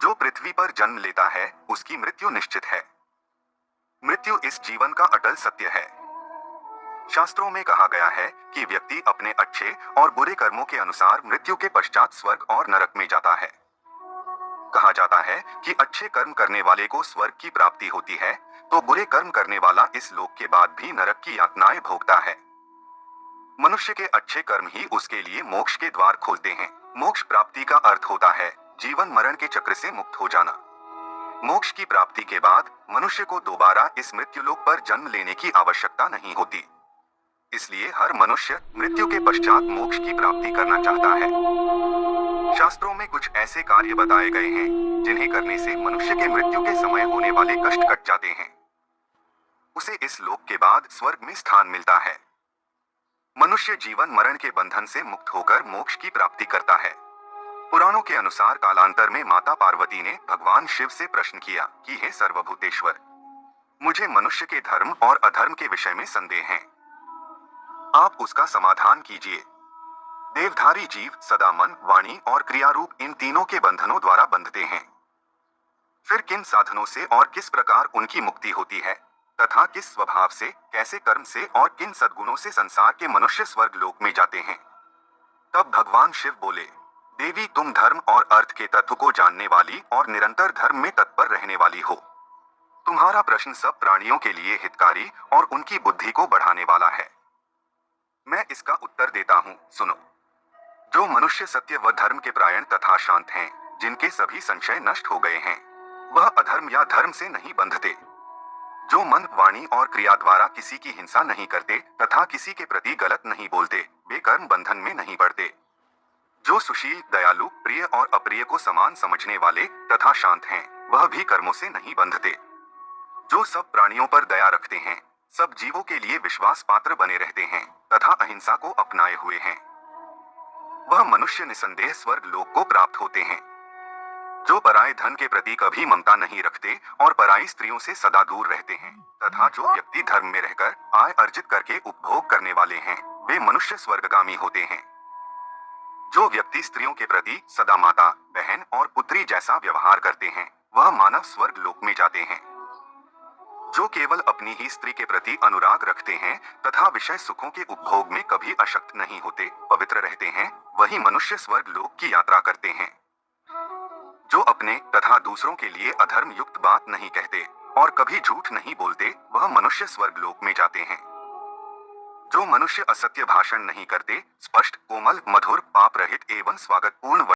जो पृथ्वी पर जन्म लेता है उसकी मृत्यु निश्चित है। मृत्यु इस जीवन का अटल सत्य है। शास्त्रों में कहा गया है कि व्यक्ति अपने अच्छे और बुरे कर्मों के अनुसार मृत्यु के पश्चात स्वर्ग और नरक में जाता है। कहा जाता है कि अच्छे कर्म करने वाले को स्वर्ग की प्राप्ति होती है, तो बुरे कर्म करने वाला इस लोक के बाद भी नरक की यातनाएं भोगता है। मनुष्य के अच्छे कर्म ही उसके लिए मोक्ष के द्वार खोलते हैं। मोक्ष प्राप्ति का अर्थ होता है जीवन मरण के चक्र से मुक्त हो जाना। मोक्ष की प्राप्ति के बाद मनुष्य को दोबारा इस मृत्युलोक पर जन्म लेने की आवश्यकता नहीं होती। इसलिए हर मनुष्य मृत्यु के पश्चात मोक्ष की प्राप्ति करना चाहता है। शास्त्रों में कुछ ऐसे कार्य बताए गए हैं जिन्हें करने से मनुष्य के मृत्यु के समय होने वाले कष्ट कट जाते हैं। उसे इस लोक के बाद स्वर्ग में स्थान मिलता है। मनुष्य जीवन मरण के बंधन से मुक्त होकर मोक्ष की प्राप्ति करता है। पुराणों के अनुसार कालांतर में माता पार्वती ने भगवान शिव से प्रश्न किया कि हे सर्वभूतेश्वर, मुझे मनुष्य के धर्म और अधर्म के विषय में संदेह है, आप उसका समाधान कीजिए। देवधारी जीव सदा मन, वाणी और क्रिया रूप इन तीनों के बंधनों द्वारा बंधते हैं। फिर किन साधनों से और किस प्रकार उनकी मुक्ति होती है तथा किस स्वभाव से, कैसे कर्म से और किन सद्गुणों से संसार के मनुष्य स्वर्ग लोक में जाते हैं। तब भगवान शिव बोले, देवी तुम धर्म और अर्थ के तत्व को जानने वाली और निरंतर धर्म में तत्पर रहने वाली हो। तुम्हारा प्रश्न सब प्राणियों के लिए हितकारी और उनकी बुद्धि को बढ़ाने वाला है। मैं इसका उत्तर देता हूँ, सुनो। जो मनुष्य सत्य व धर्म के परायण तथा शांत हैं, जिनके सभी संशय नष्ट हो गए हैं, वह अधर्म या धर्म से नहीं बंधते। जो मन, वाणी और क्रिया द्वारा किसी की हिंसा नहीं करते तथा किसी के प्रति गलत नहीं बोलते, वे कर्म बंधन में नहीं पड़ते। जो सुशील, दयालु, प्रिय और अप्रिय को समान समझने वाले तथा शांत हैं, वह भी कर्मों से नहीं बंधते। जो सब प्राणियों पर दया रखते हैं, सब जीवों के लिए विश्वास पात्र बने रहते हैं तथा अहिंसा को अपनाए हुए हैं, वह मनुष्य निसंदेह स्वर्ग लोक को प्राप्त होते हैं। जो पराये धन के प्रति कभी ममता नहीं रखते और पराई स्त्रियों से सदा दूर रहते हैं तथा जो व्यक्ति धर्म में रहकर आय अर्जित करके उपभोग करने वाले हैं, वे मनुष्य स्वर्गगामी होते हैं। जो व्यक्ति स्त्रियों के प्रति सदा माता, बहन और पुत्री जैसा व्यवहार करते हैं, वह मानव स्वर्ग लोक में जाते हैं। जो केवल अपनी ही स्त्री के प्रति अनुराग रखते हैं तथा विषय सुखों के उपभोग में कभी अशक्त नहीं होते, पवित्र रहते हैं, वही मनुष्य स्वर्ग लोक की यात्रा करते हैं। जो अपने तथा दूसरों के लिए अधर्म युक्त बात नहीं कहते और कभी झूठ नहीं बोलते, वह मनुष्य स्वर्ग लोक में जाते हैं। जो मनुष्य असत्य भाषण नहीं करते, स्पष्ट, कोमल, मधुर, पाप रहित एवं स्वागतपूर्ण